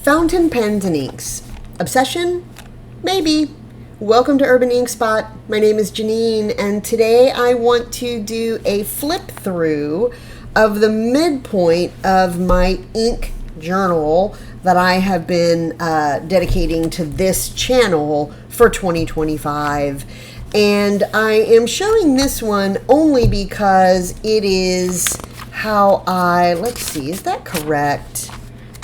Fountain pens and inks. Obsession? Maybe. Welcome to Urban Ink Spot. My name is Janine, and today I want to do a flip through of the midpoint of my ink journal that I have been dedicating to this channel for 2025. And I am showing this one only because it is how let's see, is that correct?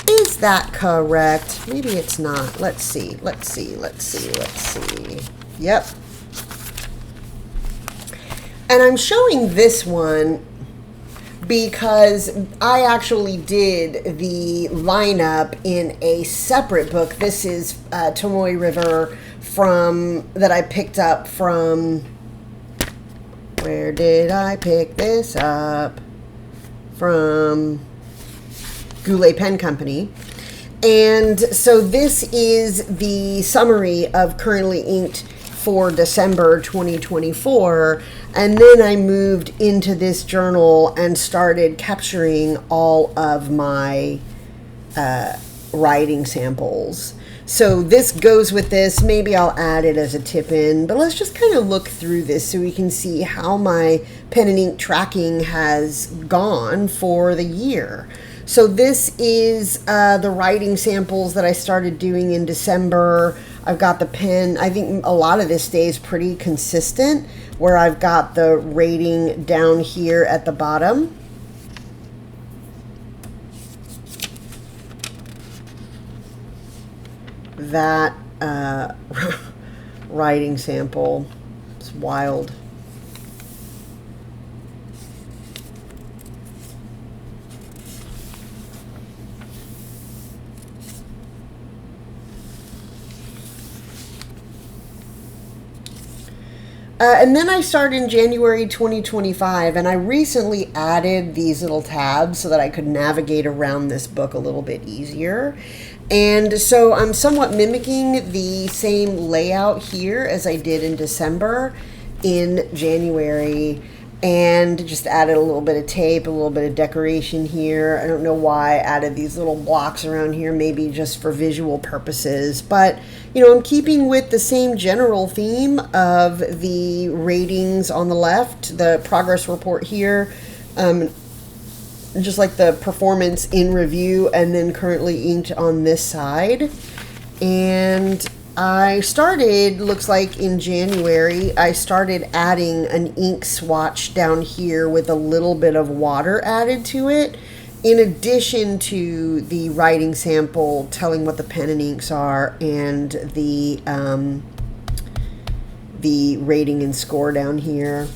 Is that correct? Maybe it's not. Let's see. Yep. And I'm showing this one because I actually did the lineup in a separate book. This is Tomoe River that I picked up from, where did I pick this up? From Goulet Pen Company. And so this is the summary of currently inked for December 2024. And then I moved into this journal and started capturing all of my writing samples. So this goes with this. Maybe I'll add it as a tip in, but let's just kind of look through this so we can see how my pen and ink tracking has gone for the year. So this is the writing samples that I started doing in December. I've got the pen. I think a lot of this stays pretty consistent, where I've got the rating down here at the bottom. That writing sample is wild. And then I started in January 2025, and I recently added these little tabs so that I could navigate around this book a little bit easier. And so I'm somewhat mimicking the same layout here as I did in December in January, and just added a little bit of tape, a little bit of decoration here. I don't know why I added these little blocks around here, maybe just for visual purposes. But, you know, I'm keeping with the same general theme of the ratings on the left, the progress report here, just like the performance in review, and then currently inked on this side. And I started, looks like in January, I started adding an ink swatch down here with a little bit of water added to it, in addition to the writing sample telling what the pen and inks are, and the rating and score down here.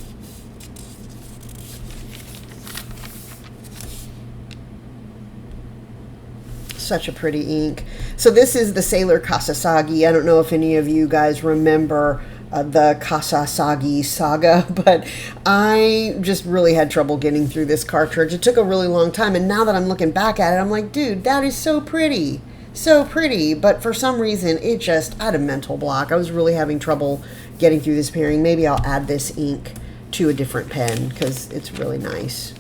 Such a pretty ink. So this is the Sailor Kasasagi. I don't know if any of you guys remember the Kasasagi saga, but I just really had trouble getting through this cartridge. It took a really long time, and now that I'm looking back at it, I'm like, dude, that is so pretty. So pretty, but for some reason, I had a mental block. I was really having trouble getting through this pairing. Maybe I'll add this ink to a different pen because it's really nice.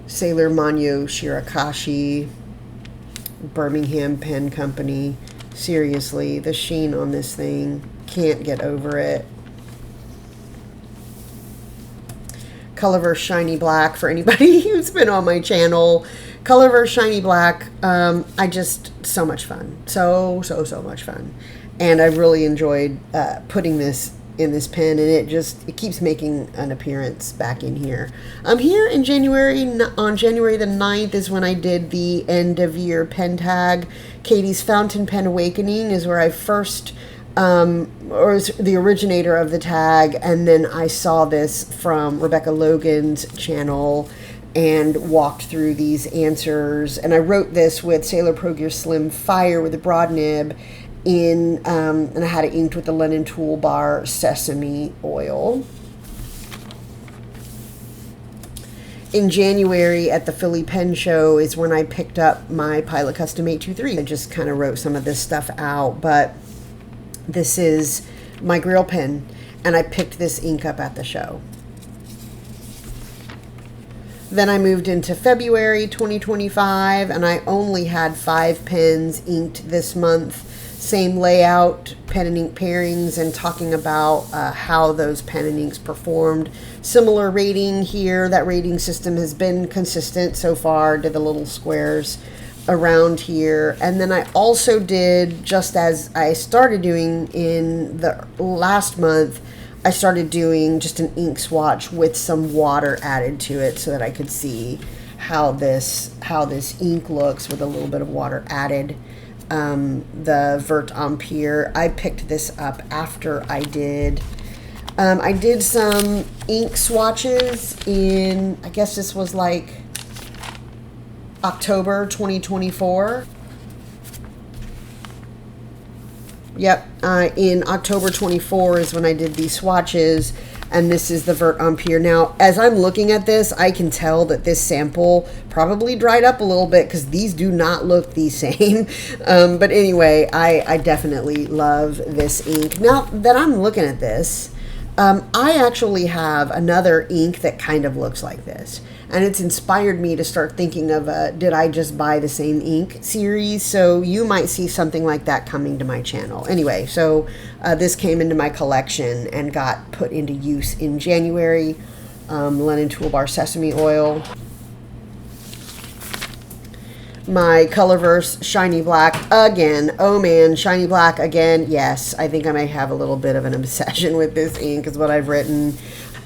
Sailor Manyo Shirakashi, Birmingham Pen Company. Seriously, the sheen on this thing, can't get over it. Colorverse Shiny Black, for anybody who's been on my channel. Colorverse Shiny Black, so much fun. So much fun. And I really enjoyed putting this in this pen, and it keeps making an appearance back in here. Here in January, on January the 9th is when I did the end of year pen tag. Katie's Fountain Pen Awakening is where I first, or is the originator of the tag, and then I saw this from Rebecca Logan's channel and walked through these answers. And I wrote this with Sailor Pro Gear Slim Fire with a broad nib, and I had it inked with the Lennon Toolbar Sesame Oil. In January at the Philly Pen Show is when I picked up my Pilot Custom 823. I just kind of wrote some of this stuff out, but this is my Grail pen, and I picked this ink up at the show. Then I moved into February 2025, and I only had 5 pens inked this month. Same layout, pen and ink pairings, and talking about how those pen and inks performed. Similar rating here. That rating system has been consistent so far. Did the little squares around here. And then I also did, just as I started doing in the last month, I started doing just an ink swatch with some water added to it so that I could see how this ink looks with a little bit of water added. The Vert Empire, I picked this up after I did some ink swatches in, I guess this was like October 2024. Yep, in October 24 is when I did these swatches, and this is the Vert Empire. Now, as I'm looking at this, I can tell that this sample probably dried up a little bit because these do not look the same. But anyway, I definitely love this ink. Now that I'm looking at this, I actually have another ink that kind of looks like this. And it's inspired me to start thinking of did I just buy the same ink series? So you might see something like that coming to my channel. Anyway, so this came into my collection and got put into use in January. Linen Toolbar Sesame Oil. My Colorverse Shiny Black again. Oh man, Shiny Black again. Yes, I think I may have a little bit of an obsession with this ink is what I've written.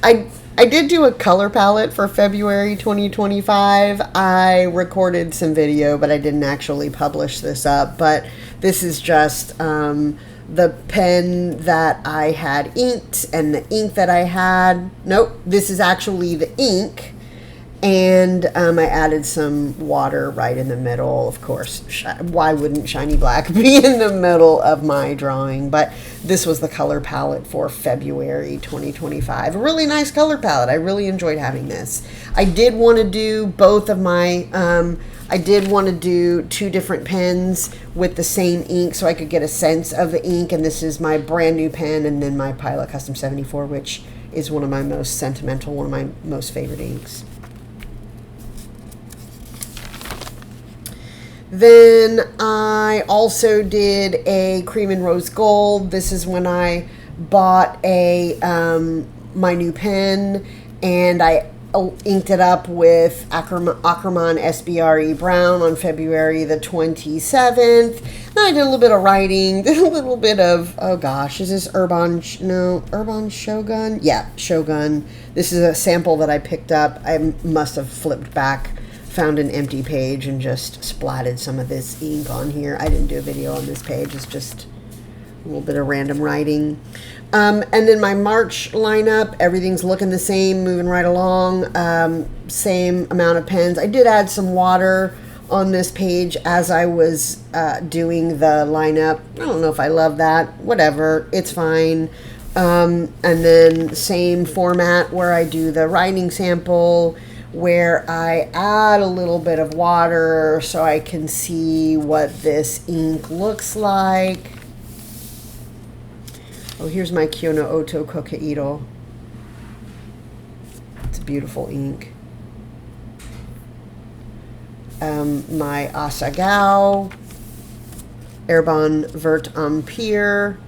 I did do a color palette for February 2025. I recorded some video, but I didn't actually publish this up. But this is just the pen that I had inked and the ink that I had. Nope, this is actually the ink. And I added some water right in the middle. Of course, why wouldn't Shiny Black be in the middle of my drawing? But this was the color palette for February 2025. A really nice color palette. I really enjoyed having this. I did want to do both of my, I did want to do 2 different pens with the same ink so I could get a sense of the ink. And this is my brand new pen, and then my Pilot Custom 74, which is one of my most sentimental, one of my most favorite inks. Then I also did a Cream and Rose Gold. This is when I bought my new pen, and I inked it up with Ackerman SBRE Brown on February the 27th. Then I did a little bit of writing, did a little bit of, oh gosh, is this Urban Shogun? Yeah, Shogun. This is a sample that I picked up. I must have flipped back, found an empty page, and just splatted some of this ink on here. I didn't do a video on this page. It's just a little bit of random writing. And then my March lineup, everything's looking the same, moving right along. Same amount of pens. I did add some water on this page as I was doing the lineup. I don't know if I love that. Whatever, it's fine. And then same format where I do the writing sample, where I add a little bit of water so I can see what this ink looks like. Oh, here's my Kyono Oto Kokeiro. It's a beautiful ink. My Asagao, Erbon Vert Empire,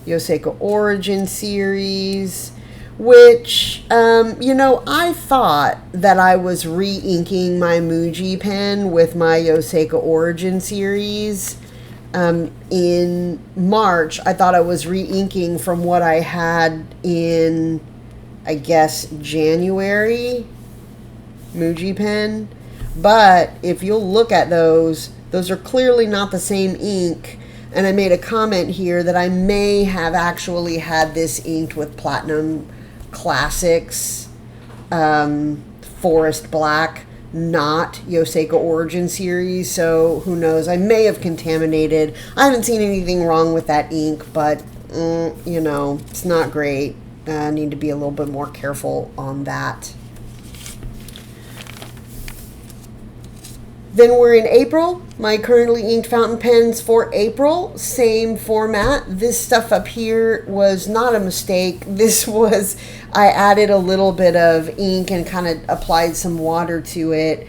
Yoseika Origin series, which, you know, I thought that I was re-inking my Muji pen with my Yoseika Origin series. In March, I thought I was re-inking from what I had in, I guess, January Muji pen. But if you'll look at those are clearly not the same ink. And I made a comment here that I may have actually had this inked with Platinum Classics Forest Black, not Yoseika Origin series, so who knows, I may have contaminated. I haven't seen anything wrong with that ink, but you know, it's not great. I need to be a little bit more careful on that. Then we're in April. My currently inked fountain pens for April, same format. This stuff up here was not a mistake. This was, I added a little bit of ink and kind of applied some water to it.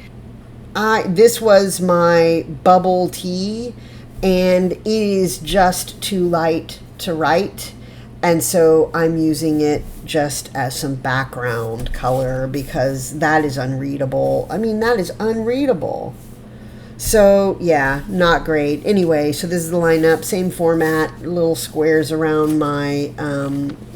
This was my bubble tea, and it is just too light to write. And so I'm using it just as some background color because that is unreadable. I mean, that is unreadable. So, yeah, not great. Anyway, so this is the lineup. Same format, little squares around my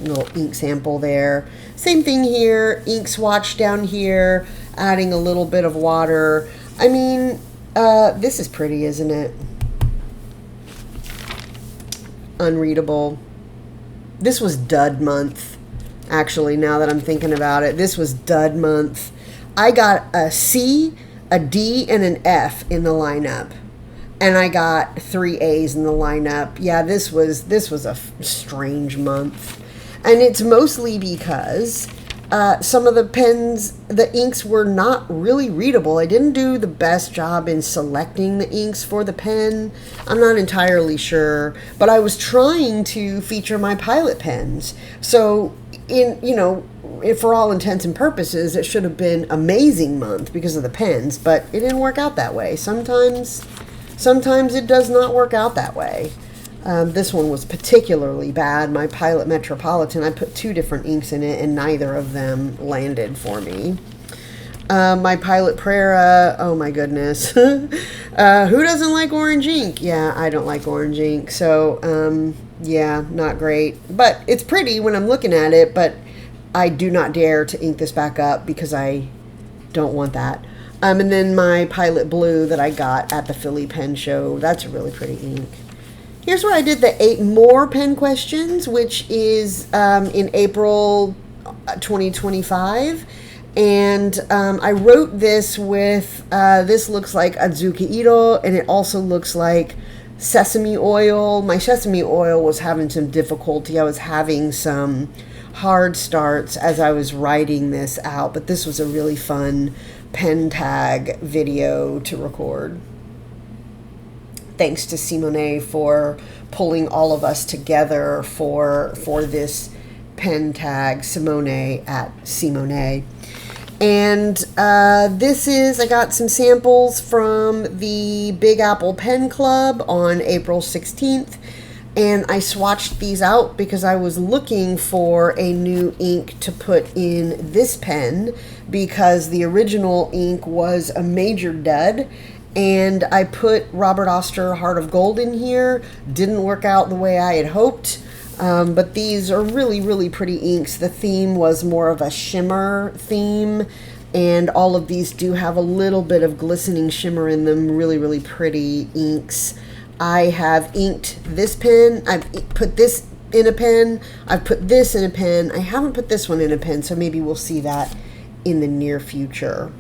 little ink sample there. Same thing here, ink swatch down here, adding a little bit of water. I mean, this is pretty, isn't it? Unreadable. This was dud month, actually, now that I'm thinking about it. This was dud month. I got a C, a D, and an F in the lineup. And I got 3 A's in the lineup. Yeah, this was a strange month. And it's mostly because some of the pens, the inks were not really readable. I didn't do the best job in selecting the inks for the pen. I'm not entirely sure, but I was trying to feature my Pilot pens. So for all intents and purposes, it should have been amazing month because of the pens, but it didn't work out that way. Sometimes it does not work out that way. This one was particularly bad. My Pilot Metropolitan, I put 2 different inks in it and neither of them landed for me. My Pilot Prera, oh my goodness. Who doesn't like orange ink? Yeah, I don't like orange ink. So, yeah, not great. But it's pretty when I'm looking at it, but I do not dare to ink this back up because I don't want that. And then my Pilot Blue that I got at the Philly Pen Show, that's a really pretty ink. Here's where I did the 8 more pen questions, which is in April 2025. And I wrote this with, this looks like Azuki Ito, and it also looks like sesame oil. My sesame oil was having some difficulty. I was having some hard starts as I was writing this out, but this was a really fun pen tag video to record. Thanks to Simone for pulling all of us together for this pen tag, Simone at Simone. And this is, I got some samples from the Big Apple Pen Club on April 16th. And I swatched these out because I was looking for a new ink to put in this pen because the original ink was a major dud. And I put Robert Oster Heart of Gold in here. Didn't work out the way I had hoped. But these are really, really pretty inks. The theme was more of a shimmer theme. And all of these do have a little bit of glistening shimmer in them. Really, really pretty inks. I have inked this pen. I've put this in a pen. I've put this in a pen. I haven't put this one in a pen, so maybe we'll see that in the near future.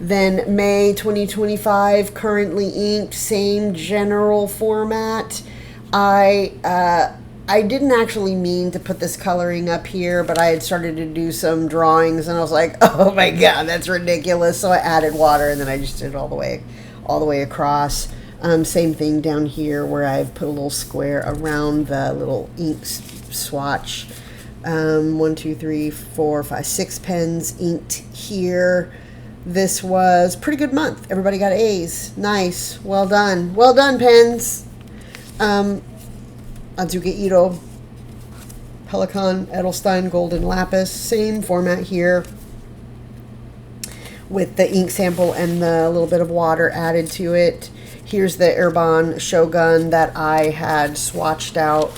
Then May 2025, currently inked, same general format. I didn't actually mean to put this coloring up here, but I had started to do some drawings, and I was like, oh my god, that's ridiculous. So I added water, and then I just did it all the way across. Same thing down here where I've put a little square around the little ink swatch. 1, 2, 3, 4, 5, 6 pens inked here. This was a pretty good month. Everybody got A's. Nice. Well done. Well done, pens. Azuki Ito, Pelikan, Edelstein, Golden Lapis. Same format here with the ink sample and the little bit of water added to it. Here's the Erbon Shogun that I had swatched out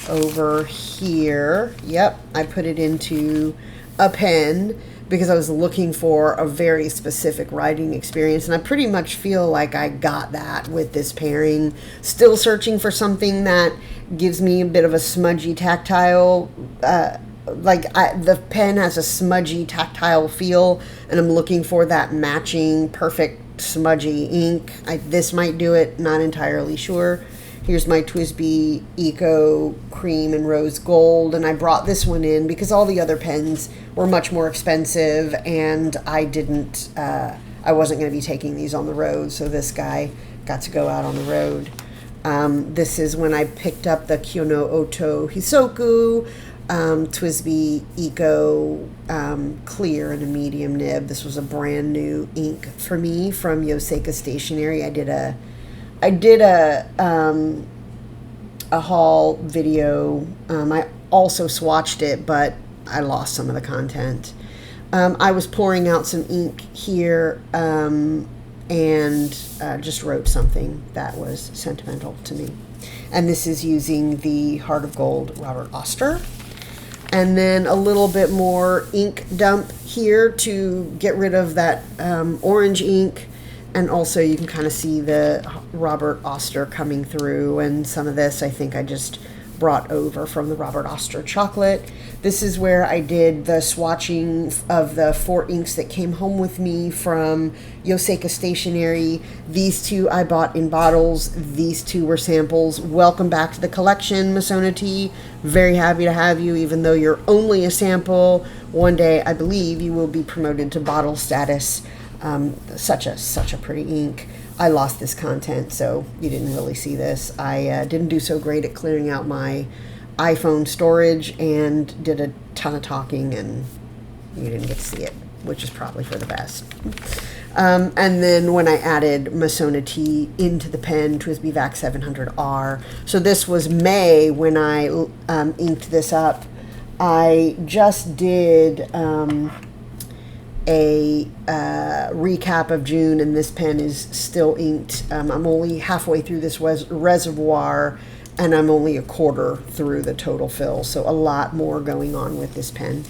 over here. Yep, I put it into a pen because I was looking for a very specific writing experience, and I pretty much feel like I got that with this pairing. Still searching for something that gives me a bit of a smudgy tactile, the pen has a smudgy tactile feel, and I'm looking for that matching perfect smudgy ink. This might do it, not entirely sure. Here's my TWSBI Eco Cream and Rose Gold, and I brought this one in because all the other pens were much more expensive, and I wasn't going to be taking these on the road, so this guy got to go out on the road. This is when I picked up the Kyono Oto Hisoku TWSBI Eco Clear in a medium nib. This was a brand new ink for me from Yoseika Stationery. I did a haul video. I also swatched it, but I lost some of the content. I was pouring out some ink here and just wrote something that was sentimental to me. And this is using the Heart of Gold Robert Oster. And then a little bit more ink dump here to get rid of that orange ink. And also you can kind of see the Robert Oster coming through, and some of this I think I just brought over from the Robert Oster chocolate. This is where I did the swatching of the 4 inks that came home with me from Yoseika Stationery. These 2 I bought in bottles. These 2 were samples. Welcome back to the collection, Masona T. Very happy to have you, even though you're only a sample. One day, I believe, you will be promoted to bottle status. Such a pretty ink. I lost this content, so you didn't really see this. I didn't do so great at clearing out my iPhone storage and did a ton of talking, and you didn't get to see it, which is probably for the best. And then when I added Masona T into the pen, TWSBI VAC 700R. So this was May when I inked this up. I just did a recap of June, and this pen is still inked. I'm only halfway through this reservoir, and I'm only a quarter through the total fill, so a lot more going on with this pen.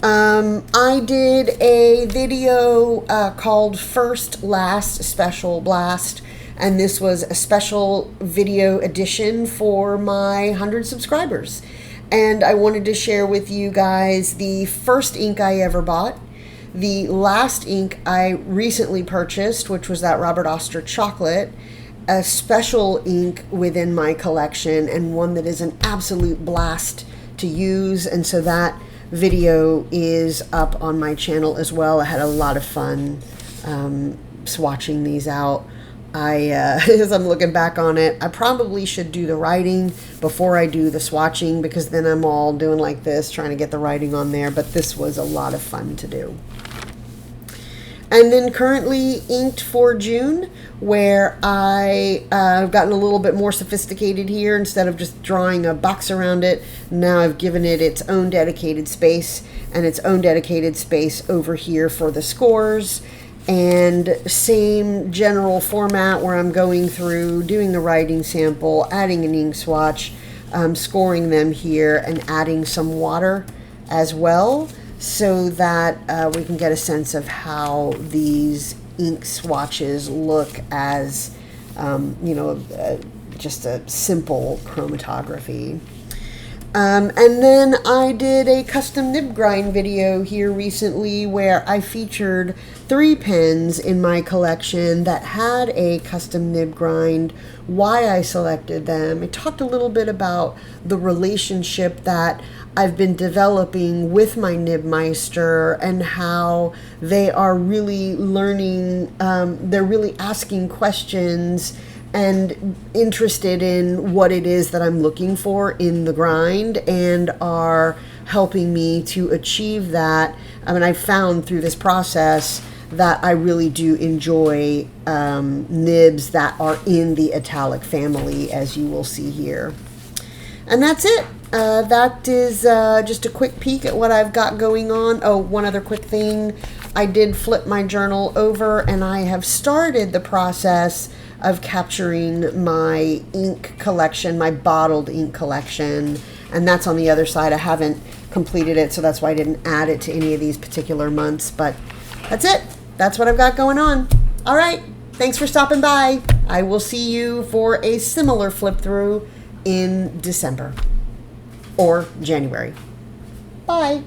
I did a video called First Last Special Blast, and this was a special video edition for my 100 subscribers. And I wanted to share with you guys the first ink I ever bought, the last ink I recently purchased, which was that Robert Oster chocolate, a special ink within my collection, and one that is an absolute blast to use. And so that video is up on my channel as well. I had a lot of fun swatching these out. As I'm looking back on it, I probably should do the writing before I do the swatching, because then I'm all doing like this, trying to get the writing on there, but this was a lot of fun to do. And then currently inked for June, where I've gotten a little bit more sophisticated here. Instead of just drawing a box around it, now I've given it its own dedicated space, and its own dedicated space over here for the scores. And same general format where I'm going through, doing the writing sample, adding an ink swatch, scoring them here, and adding some water as well, so that we can get a sense of how these ink swatches look as, just a simple chromatography. And then I did a custom nib grind video here recently where I featured 3 pens in my collection that had a custom nib grind, why I selected them. I talked a little bit about the relationship that I've been developing with my Nibmeister and how they are really learning, they're really asking questions and interested in what it is that I'm looking for in the grind, and are helping me to achieve that. I mean, I found through this process that I really do enjoy nibs that are in the italic family, as you will see here. And that's it. That is just a quick peek at what I've got going on. Oh, one other quick thing. I did flip my journal over, and I have started the process of capturing my ink collection, my bottled ink collection, and that's on the other side. I haven't completed it, so that's why I didn't add it to any of these particular months, but that's it. That's what I've got going on. All right, thanks for stopping by. I will see you for a similar flip through in December or January. Bye.